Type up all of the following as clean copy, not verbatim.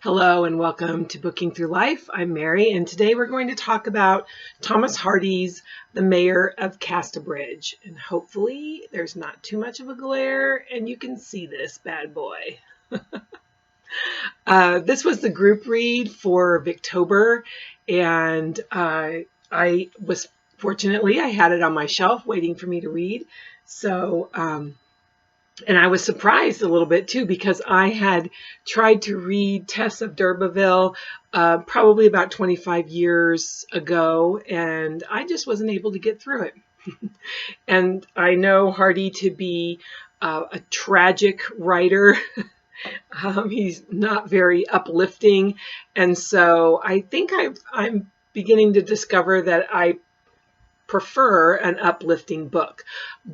Hello and welcome to Booking Through Life. I'm Mary, and today we're going to talk about Thomas Hardy's The Mayor of Casterbridge. And hopefully there's not too much of a glare and you can see this bad boy. This was the group read for Victober, and I was fortunately I had it on my shelf waiting for me to read. So and I was surprised a little bit too, because I had tried to read Tess of D'Urberville probably about 25 years ago, and I just wasn't able to get through it. And I know Hardy to be a tragic writer. He's not very uplifting, and so I think I'm beginning to discover that I prefer an uplifting book.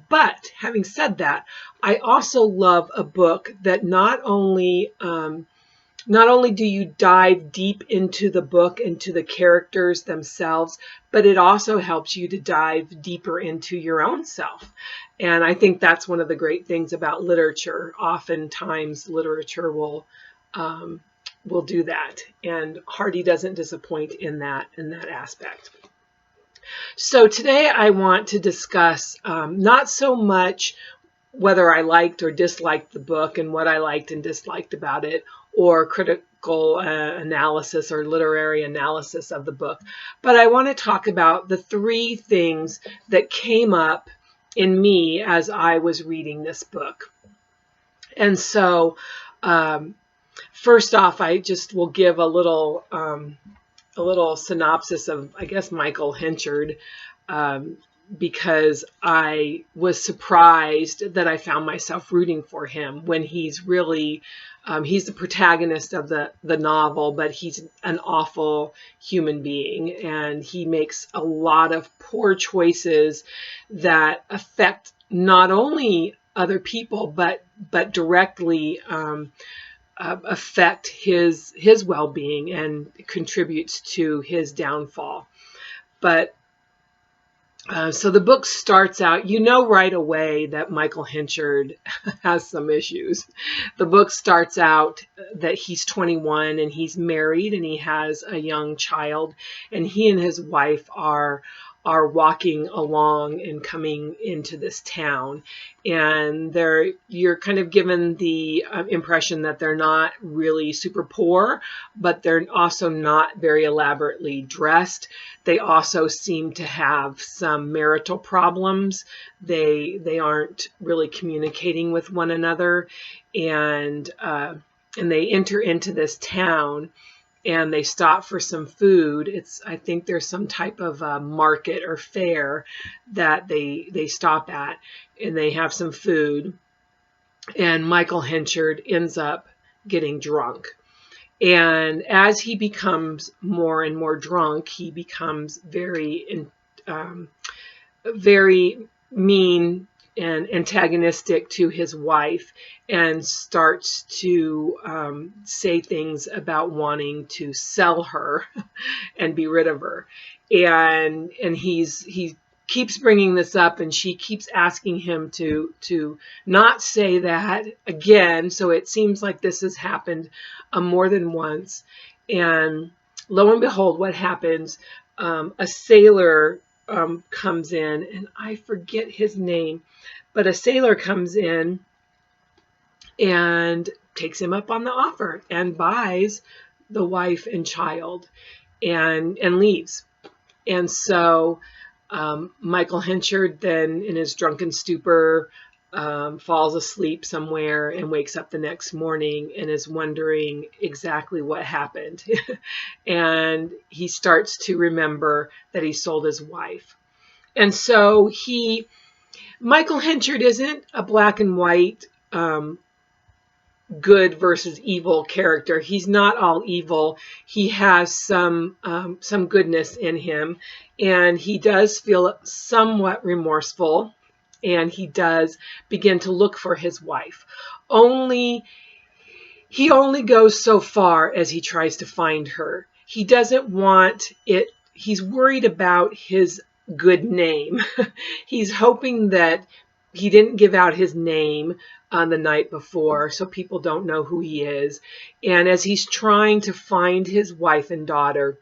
But having said that, I also love a book that not only do you dive deep into the book and to the characters themselves, but it also helps you to dive deeper into your own self. And I think that's one of the great things about literature. Oftentimes literature will do that, and Hardy doesn't disappoint in that aspect. So today I want to discuss not so much whether I liked or disliked the book and what I liked and disliked about it, or critical analysis or literary analysis of the book, but I want to talk about the three things that came up in me as I was reading this book. And so first off, I just will give a little synopsis of, I guess, Michael Henchard, because I was surprised that I found myself rooting for him when he's really, he's the protagonist of the novel, but he's an awful human being, and he makes a lot of poor choices that affect not only other people, but directly affect his well-being and contributes to his downfall. But so the book starts out, you know right away that Michael Henchard has some issues. The book starts out that he's 21 and he's married and he has a young child, and he and his wife are walking along and coming into this town, and you're kind of given the impression that they're not really super poor, but they're also not very elaborately dressed. They also seem to have some marital problems. They aren't really communicating with one another, and they enter into this town, and they stop for some food. I think there's some type of market or fair that they stop at, and they have some food. And Michael Henchard ends up getting drunk. And as he becomes more and more drunk, he becomes very mean and antagonistic to his wife, and starts to say things about wanting to sell her and be rid of her. And he keeps bringing this up, and she keeps asking him to not say that again. So it seems like this has happened more than once. And lo and behold, what happens? A sailor comes in, and I forget his name, but a sailor comes in and takes him up on the offer and buys the wife and child and leaves. And so Michael Henchard then, in his drunken stupor, falls asleep somewhere and wakes up the next morning and is wondering exactly what happened. And he starts to remember that he sold his wife. And so Michael Henchard isn't a black and white good versus evil character. He's not all evil. He has some goodness in him, and he does feel somewhat remorseful, and he does begin to look for his wife. He only goes so far as he tries to find her. He doesn't want it. He's worried about his good name. He's hoping that he didn't give out his name on the night before, so people don't know who he is. And as he's trying to find his wife and daughter,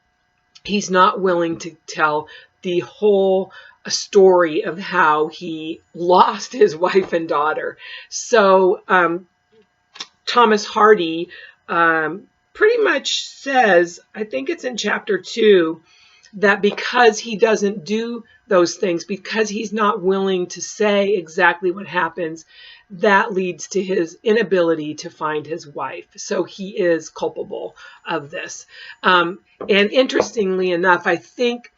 he's not willing to tell the whole story of how he lost his wife and daughter. So Thomas Hardy pretty much says, I think it's in chapter 2, that because he doesn't do those things, because he's not willing to say exactly what happens, that leads to his inability to find his wife. So he is culpable of this. And interestingly enough, I think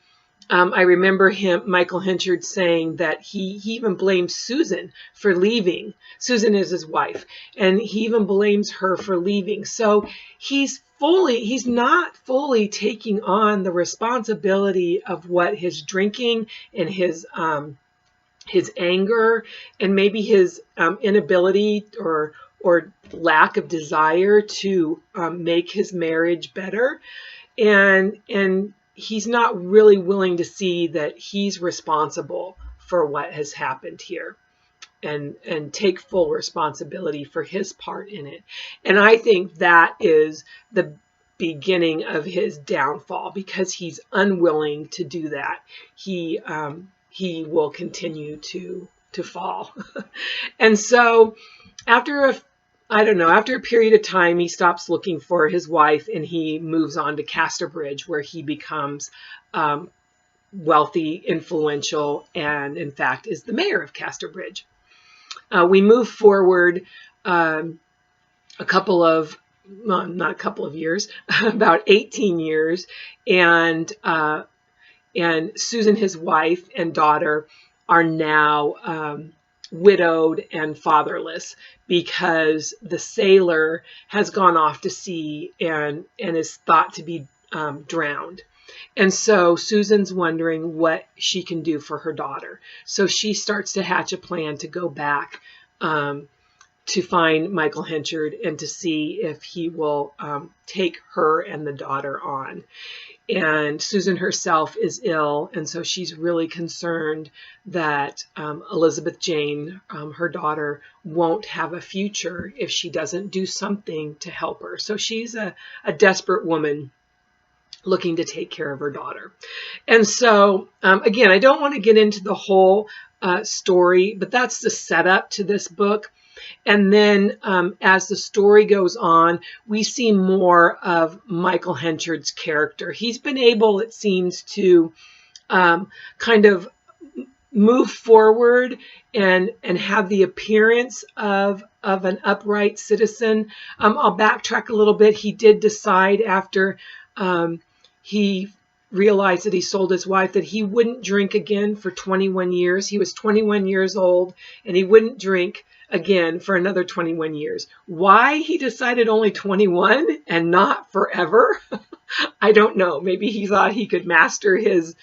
I remember Michael Henchard, saying that he even blames Susan for leaving. Susan is his wife, and he even blames her for leaving. So he's not fully taking on the responsibility of what his drinking and his anger and maybe his inability or lack of desire to make his marriage better, and he's not really willing to see that he's responsible for what has happened here and take full responsibility for his part in it. And I think that is the beginning of his downfall, because he's unwilling to do that. He will continue to fall. And so after a period of time, he stops looking for his wife and he moves on to Casterbridge, where he becomes wealthy, influential, and in fact is the mayor of Casterbridge. We move forward not a couple of years, about 18 years, and Susan, his wife, and daughter are now widowed and fatherless, because the sailor has gone off to sea and is thought to be drowned. And so Susan's wondering what she can do for her daughter. So she starts to hatch a plan to go back to find Michael Henchard and to see if he will take her and the daughter on. And Susan herself is ill, and so she's really concerned that Elizabeth Jane, her daughter, won't have a future if she doesn't do something to help her. So she's a desperate woman looking to take care of her daughter. And so, again, I don't want to get into the whole story, but that's the setup to this book. And then as the story goes on, we see more of Michael Henchard's character. He's been able, it seems, to kind of move forward and have the appearance of an upright citizen. I'll backtrack a little bit. He did decide, after he realized that he sold his wife, that he wouldn't drink again for 21 years. He was 21 years old, and he wouldn't drink again for another 21 years. Why he decided only 21 and not forever, I don't know. Maybe he thought he could master his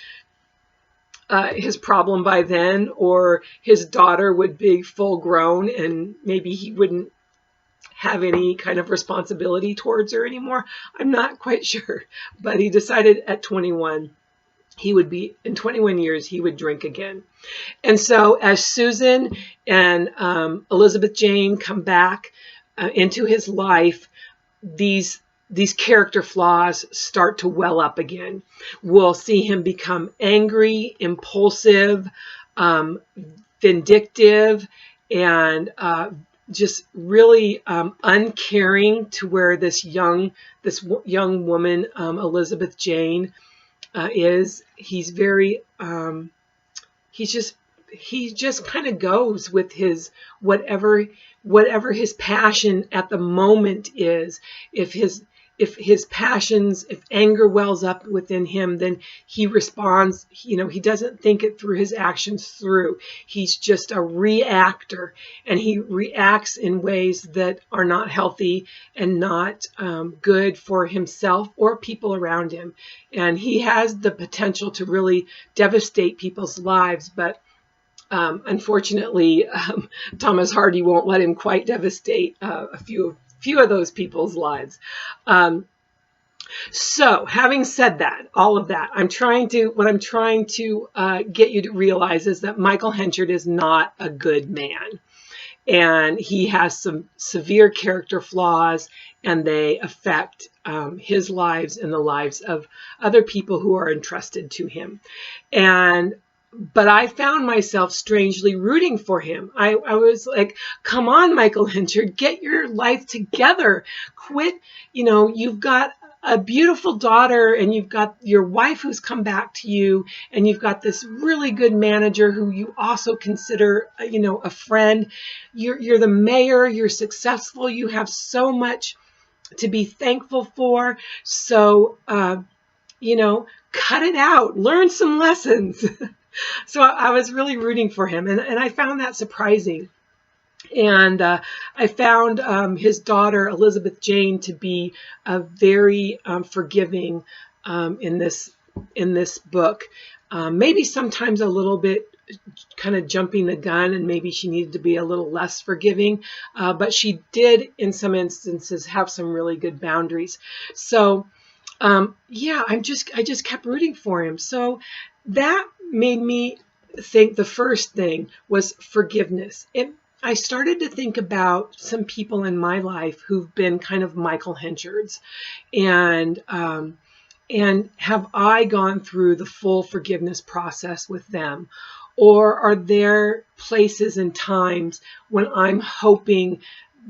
problem by then, or his daughter would be full grown and maybe he wouldn't have any kind of responsibility towards her anymore. I'm not quite sure, but he decided at 21 in 21 years, he would drink again. And so as Susan and Elizabeth Jane come back into his life, these character flaws start to well up again. We'll see him become angry, impulsive, vindictive, and just really uncaring, to where this young woman, Elizabeth Jane, is. He's very he just kind of goes with his whatever his passion at the moment is. If anger wells up within him, then he responds. He doesn't think it through, his actions through. He's just a reactor, and he reacts in ways that are not healthy and not good for himself or people around him. And he has the potential to really devastate people's lives, but unfortunately, Thomas Hardy won't let him quite devastate a few of those people's lives. So, having said that, all of that, what I'm trying to get you to realize is that Michael Henchard is not a good man. And he has some severe character flaws, and they affect his lives and the lives of other people who are entrusted to him. But I found myself strangely rooting for him. I was like, come on, Michael Henchard, get your life together. Quit. You've got a beautiful daughter, and you've got your wife who's come back to you, and you've got this really good manager who you also consider, a friend. You're the mayor, you're successful, you have so much to be thankful for. So, cut it out, learn some lessons. So I was really rooting for him, and I found that surprising. And I found his daughter, Elizabeth Jane, to be very forgiving in this book. Maybe sometimes a little bit kind of jumping the gun, and maybe she needed to be a little less forgiving. But she did, in some instances, have some really good boundaries. So, I just kept rooting for him. So that made me think the first thing was forgiveness. I started to think about some people in my life who've been kind of Michael Henchards, and have I gone through the full forgiveness process with them? Or are there places and times when I'm hoping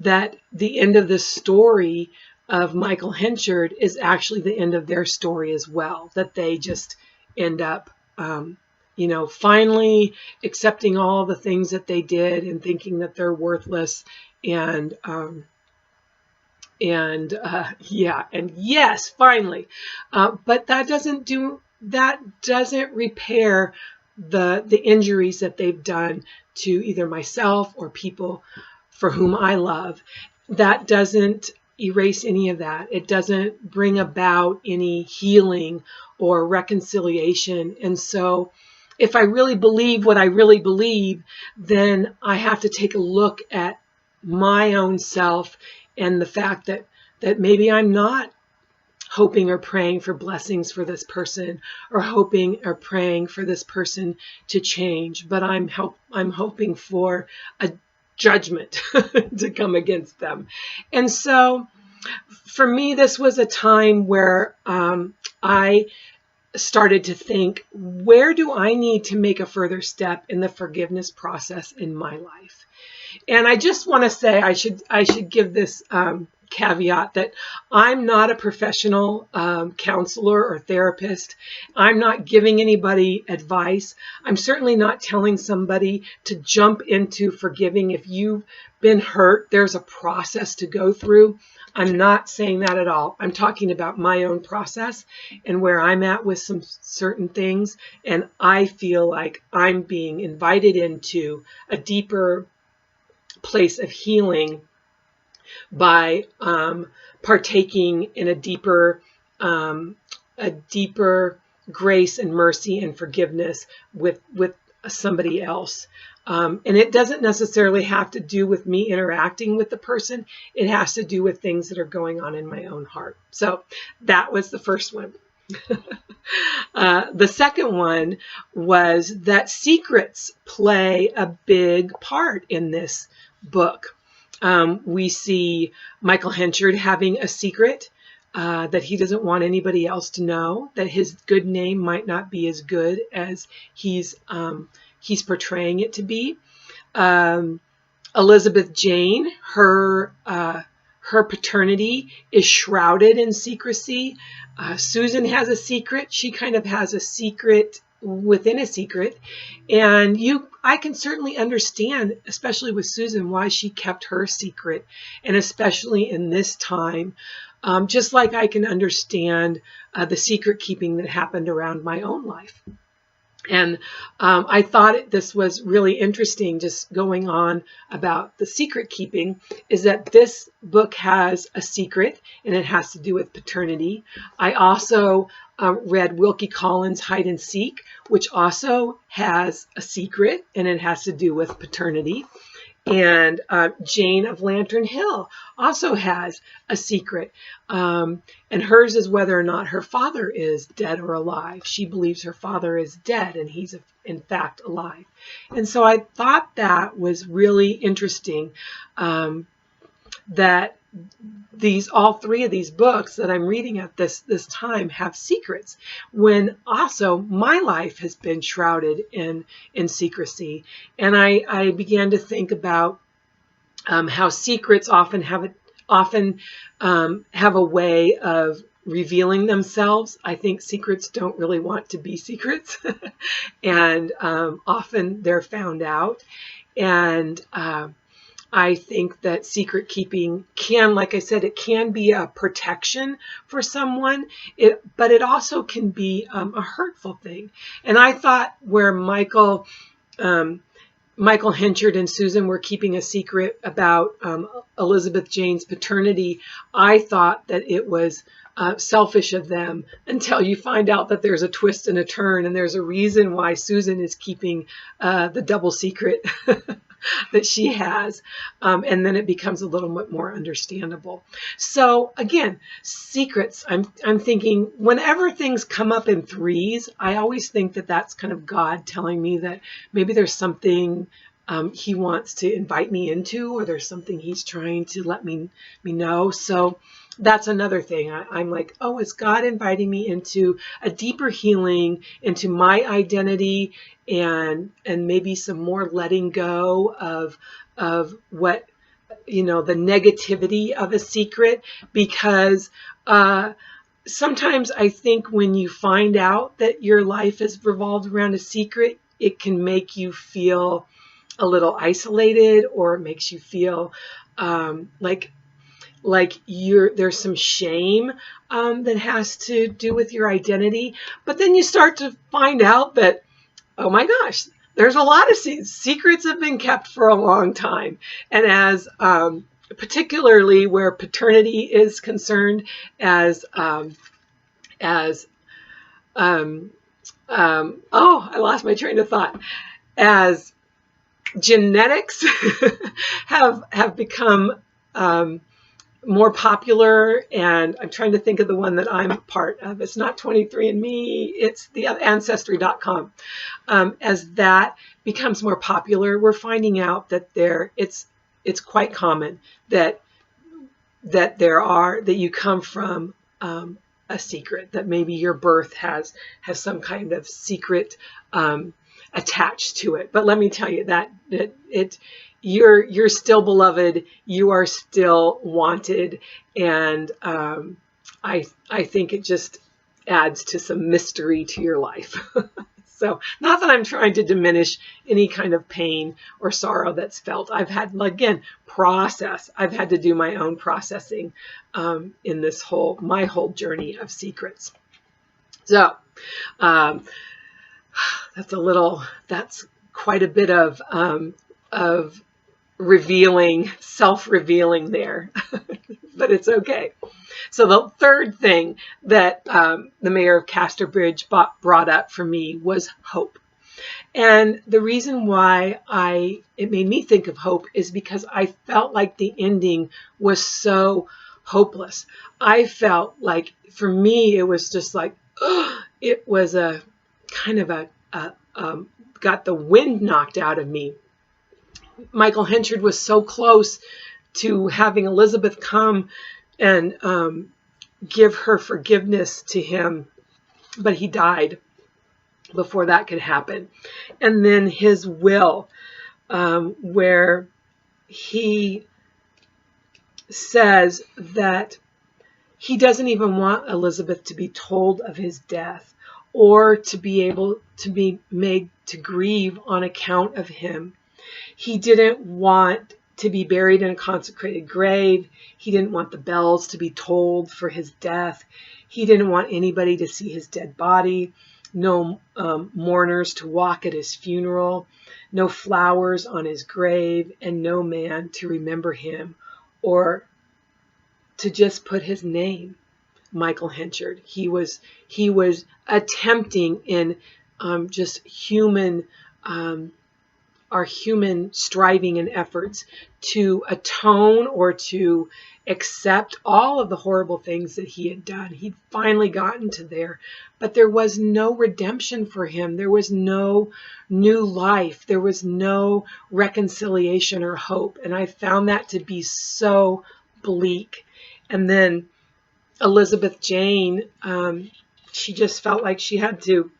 that the end of the story of Michael Henchard is actually the end of their story as well, that they just end up finally accepting all the things that they did and thinking that they're worthless, and yes, finally, but that doesn't repair the injuries that they've done to either myself or people for whom I love. That doesn't erase any of that. It doesn't bring about any healing or reconciliation. And so if I really believe what I really believe, then I have to take a look at my own self and the fact that maybe I'm not hoping or praying for blessings for this person, or hoping or praying for this person to change, but I'm hoping for a judgment to come against them. And so for me, this was a time where I started to think, where do I need to make a further step in the forgiveness process in my life? And I just want to say, I should give this caveat that I'm not a professional counselor or therapist. I'm not giving anybody advice. I'm certainly not telling somebody to jump into forgiving. If you've been hurt, there's a process to go through. I'm not saying that at all. I'm talking about my own process and where I'm at with some certain things. And I feel like I'm being invited into a deeper place of healing by partaking in a deeper grace and mercy and forgiveness with somebody else. And it doesn't necessarily have to do with me interacting with the person. It has to do with things that are going on in my own heart. So that was the first one. The second one was that secrets play a big part in this book. We see Michael Henchard having a secret that he doesn't want anybody else to know, that his good name might not be as good as he's portraying it to be. Elizabeth Jane, her paternity is shrouded in secrecy. Susan has a secret. She kind of has a secret within a secret. And I can certainly understand, especially with Susan, why she kept her secret. And especially in this time, just like I can understand the secret keeping that happened around my own life. And I thought this was really interesting, just going on about the secret keeping, is that this book has a secret, and it has to do with paternity. I also read Wilkie Collins' Hide and Seek, which also has a secret, and it has to do with paternity. And Jane of Lantern Hill also has a secret. And hers is whether or not her father is dead or alive. She believes her father is dead and he's in fact alive. And so I thought that was really interesting, that all three of these books that I'm reading at this time have secrets, when also my life has been shrouded in secrecy. And I began to think about how secrets often have a way of revealing themselves. I think secrets don't really want to be secrets, and often they're found out. And I think that secret keeping can, like I said, it can be a protection for someone, but it also can be a hurtful thing. And I thought where Michael Henchard and Susan were keeping a secret about Elizabeth Jane's paternity, I thought that it was selfish of them, until you find out that there's a twist and a turn, and there's a reason why Susan is keeping the double secret that she has, and then it becomes a little bit more understandable. So again, secrets, I'm thinking whenever things come up in threes, I always think that that's kind of God telling me that maybe there's something he wants to invite me into, or there's something he's trying to let me know. So that's another thing. I'm like, oh, is God inviting me into a deeper healing, into my identity, and maybe some more letting go of what, the negativity of a secret? Because sometimes I think when you find out that your life is revolved around a secret, it can make you feel a little isolated, or it makes you feel like there's some shame that has to do with your identity. But then you start to find out that, oh my gosh, there's a lot of secrets have been kept for a long time. And as particularly where paternity is concerned, oh, I lost my train of thought. As genetics have become more popular, and I'm trying to think of the one that I'm a part of. It's not 23andMe, it's the Ancestry.com. As that becomes more popular, we're finding out that it's quite common that you come from a secret, that maybe your birth has some kind of secret attached to it. But let me tell you that you're still beloved, you are still wanted, and I think it just adds to some mystery to your life. So, not that I'm trying to diminish any kind of pain or sorrow that's felt. I've had, again, I've had to do my own processing in this my whole journey of secrets. So, that's quite a bit of self-revealing there, but it's okay. So the third thing that the Mayor of Casterbridge brought up for me was hope. And the reason why it made me think of hope is because I felt like the ending was so hopeless. I felt like, for me, it was just like, it was a kind of got the wind knocked out of me. Michael Henchard was so close to having Elizabeth come and give her forgiveness to him, but he died before that could happen. And then his will, where he says that he doesn't even want Elizabeth to be told of his death, or to be able to be made to grieve on account of him. He didn't want to be buried in a consecrated grave. He didn't want the bells to be tolled for his death. He didn't want anybody to see his dead body. No mourners to walk at his funeral. No flowers on his grave, and no man to remember him, or to just put his name, Michael Henchard. He was attempting in just human our human striving and efforts to atone or to accept all of the horrible things that he had done. He'd finally gotten to there, but there was no redemption for him. There was no new life. There was no reconciliation or hope. And I found that to be so bleak. And then Elizabeth Jane, she just felt like she had to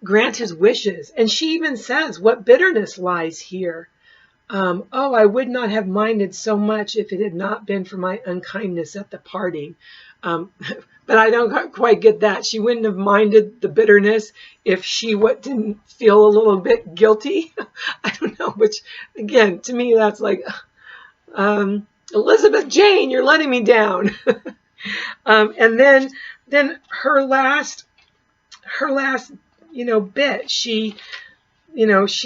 grant his wishes. And she even says, what bitterness lies here. Oh, I would not have minded so much if it had not been for my unkindness at the parting. But I don't quite get that. She wouldn't have minded the bitterness if she didn't feel a little bit guilty. I don't know, which again, to me, that's like, Elizabeth Jane, you're letting me down. And then her last, bit, she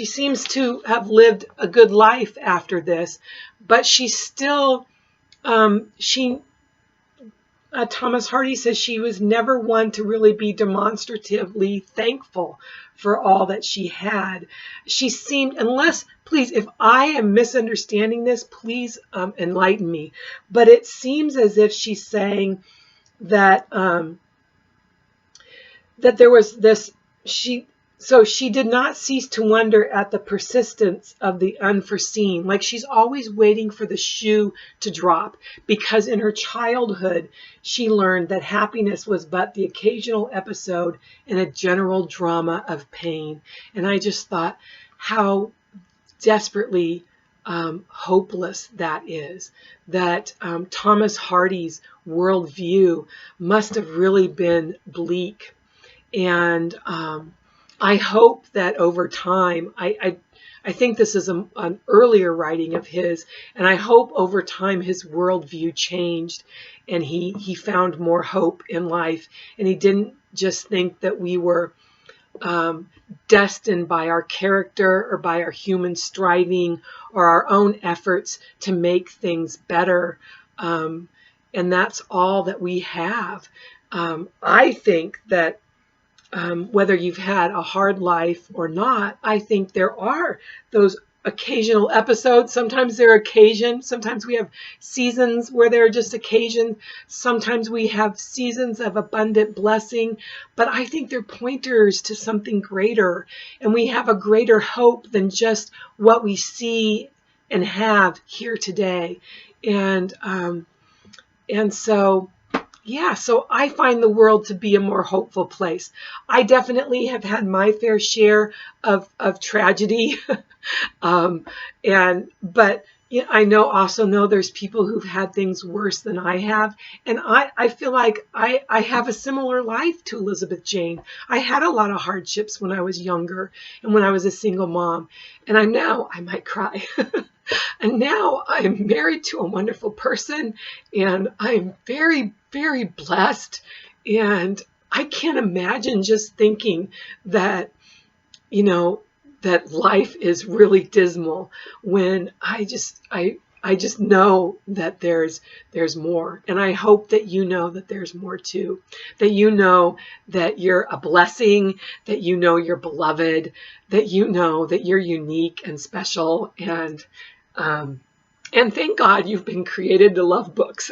seems to have lived a good life after this, but she still, Thomas Hardy says she was never one to really be demonstratively thankful for all that she had. She seemed, please, if I am misunderstanding this, please enlighten me. But it seems as if she's saying that that there was this, so she did not cease to wonder at the persistence of the unforeseen. Like she's always waiting for the shoe to drop, because in her childhood, she learned that happiness was but the occasional episode in a general drama of pain. And I just thought how desperately hopeless that is, that Thomas Hardy's worldview must have really been bleak. And I hope that over time, I think this is an earlier writing of his, and I hope over time his worldview changed and he found more hope in life, and he didn't just think that we were destined by our character or by our human striving or our own efforts to make things better. And that's all that we have. I think that whether you've had a hard life or not, I think there are those occasional episodes. Sometimes they're occasion. Sometimes we have seasons where they're just occasion. Sometimes we have seasons of abundant blessing. But I think they're pointers to something greater. And we have a greater hope than just what we see and have here today. And so... yeah, so I find the world to be a more hopeful place. I definitely have had my fair share of tragedy. But I also know there's people who've had things worse than I have. And I feel like I have a similar life to Elizabeth Jane. I had a lot of hardships when I was younger and when I was a single mom. And I might cry. And now I'm married to a wonderful person, and I'm very, very blessed. And I can't imagine just thinking that, that life is really dismal when I just know that there's more. And I hope that you know that there's more too, that you know that you're a blessing, that you know you're beloved, that you know that you're unique and special. And thank God you've been created to love books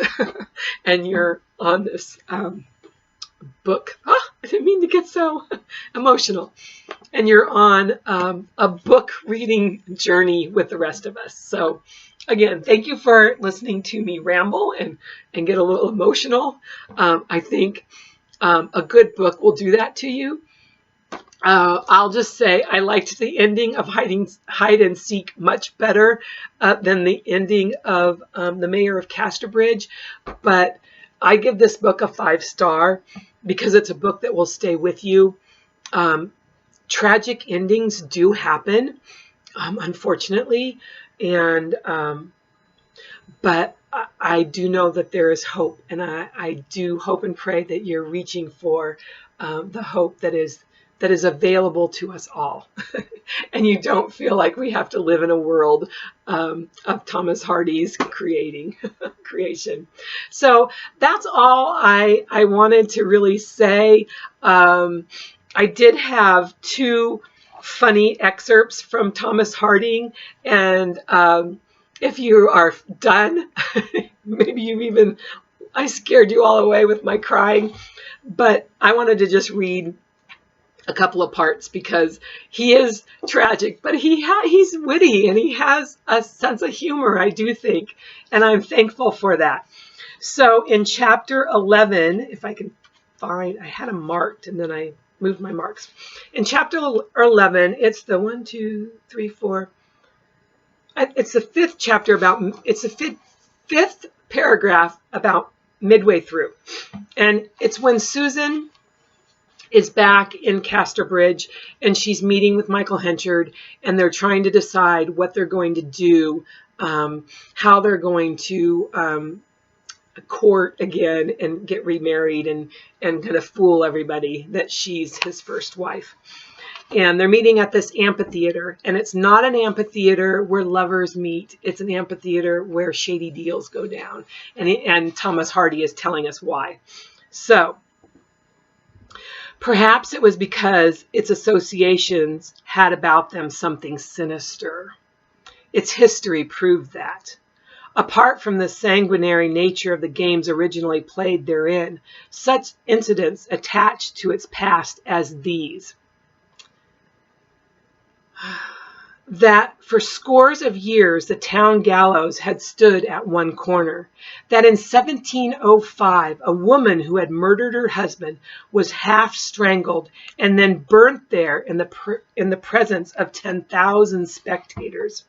and you're on this book. I didn't mean to get so emotional. And you're on a book reading journey with the rest of us. So again, thank you for listening to me ramble and get a little emotional. I think a good book will do that to you. I'll just say I liked the ending of Hide and Seek much better than the ending of The Mayor of Casterbridge. But I give this book a 5-star because it's a book that will stay with you. Tragic endings do happen, unfortunately. But I do know that there is hope. And I do hope and pray that you're reaching for the hope that is that is available to us all. And you don't feel like we have to live in a world of Thomas Hardy's creation. So that's all I wanted to really say. I did have two funny excerpts from Thomas Hardy, and if you are done, maybe I scared you all away with my crying, but I wanted to just read a couple of parts because he is tragic, but he's witty and he has a sense of humor, I do think, and I'm thankful for that. So in chapter 11, if I can find, I had them marked and then I moved my marks. In chapter 11, it's the 1, 2, 3, 4. It's the fifth chapter it's the fifth paragraph about midway through. And it's when Susan is back in Casterbridge and she's meeting with Michael Henchard and they're trying to decide what they're going to do, how they're going to court again and get remarried and kind of fool everybody that she's his first wife. And they're meeting at this amphitheater, and it's not an amphitheater where lovers meet. It's an amphitheater where shady deals go down. And Thomas Hardy is telling us why. So perhaps it was because its associations had about them something sinister. Its history proved that. Apart from the sanguinary nature of the games originally played therein, such incidents attached to its past as these. That for scores of years the town gallows had stood at one corner, that in 1705 a woman who had murdered her husband was half strangled and then burnt there in the presence of 10,000 spectators.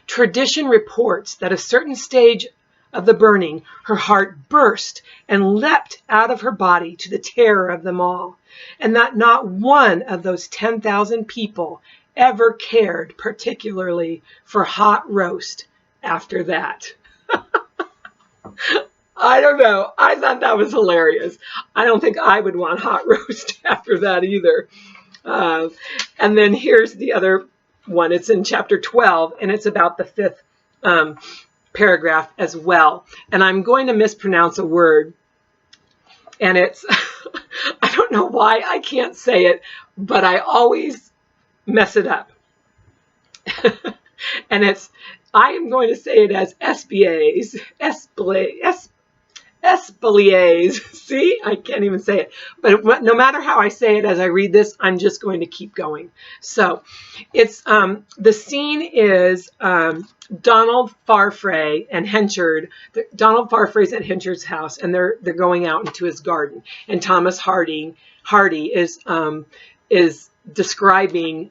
Tradition reports that at a certain stage of the burning, her heart burst and leapt out of her body to the terror of them all, and that not one of those 10,000 people ever cared particularly for hot roast after that. I don't know. I thought that was hilarious. I don't think I would want hot roast after that either. And then here's the other one. It's in chapter 12, and it's about the fifth paragraph as well. And I'm going to mispronounce a word. And it's, I don't know why I can't say it, but I always mess it up. And I am going to say it as Espaliers. See, I can't even say it. But no matter how I say it as I read this, I'm just going to keep going. So it's the scene is Donald Farfrae and Henchard. Donald Farfrae's at Henchard's house, and they're going out into his garden. And Thomas Hardy is describing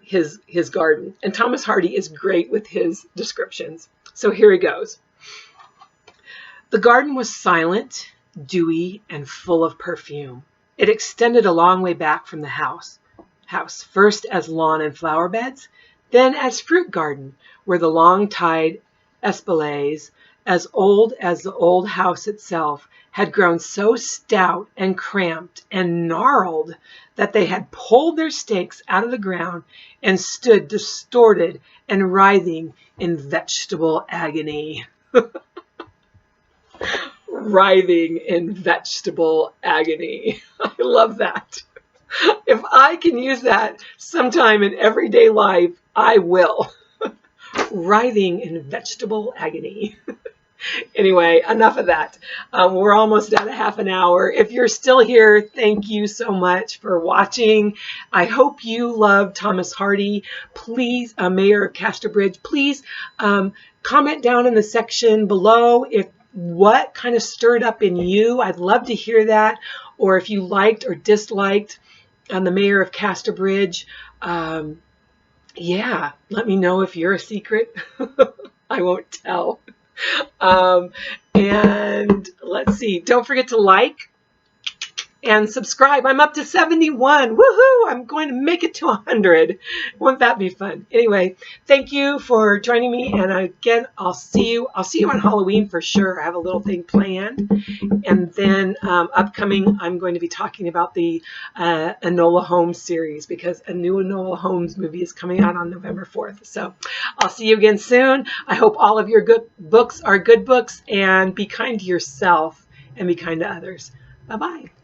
his garden. And Thomas Hardy is great with his descriptions. So here he goes. The garden was silent, dewy, and full of perfume. It extended a long way back from the house, first as lawn and flower beds, then as fruit garden, where the long-tied espaliers, as old as the old house itself, had grown so stout and cramped and gnarled that they had pulled their stakes out of the ground and stood distorted and writhing in vegetable agony. Writhing in vegetable agony. I love that. If I can use that sometime in everyday life, I will. Writhing in vegetable agony. Anyway, enough of that. We're almost at a half an hour. If you're still here, thank you so much for watching. I hope you love Thomas Hardy. Please, Mayor of Casterbridge, please comment down in the section below what kind of stirred up in you. I'd love to hear that. Or if you liked or disliked the Mayor of Casterbridge. Yeah, let me know if you're a secret. I won't tell. And let's see. Don't forget to like, and subscribe. I'm up to 71. Woohoo! I'm going to make it to 100. Won't that be fun? Anyway, thank you for joining me. And again, I'll see you on Halloween for sure. I have a little thing planned. And then upcoming, I'm going to be talking about the Enola Holmes series, because a new Enola Holmes movie is coming out on November 4th. So I'll see you again soon. I hope all of your good books are good books, and be kind to yourself and be kind to others. Bye-bye.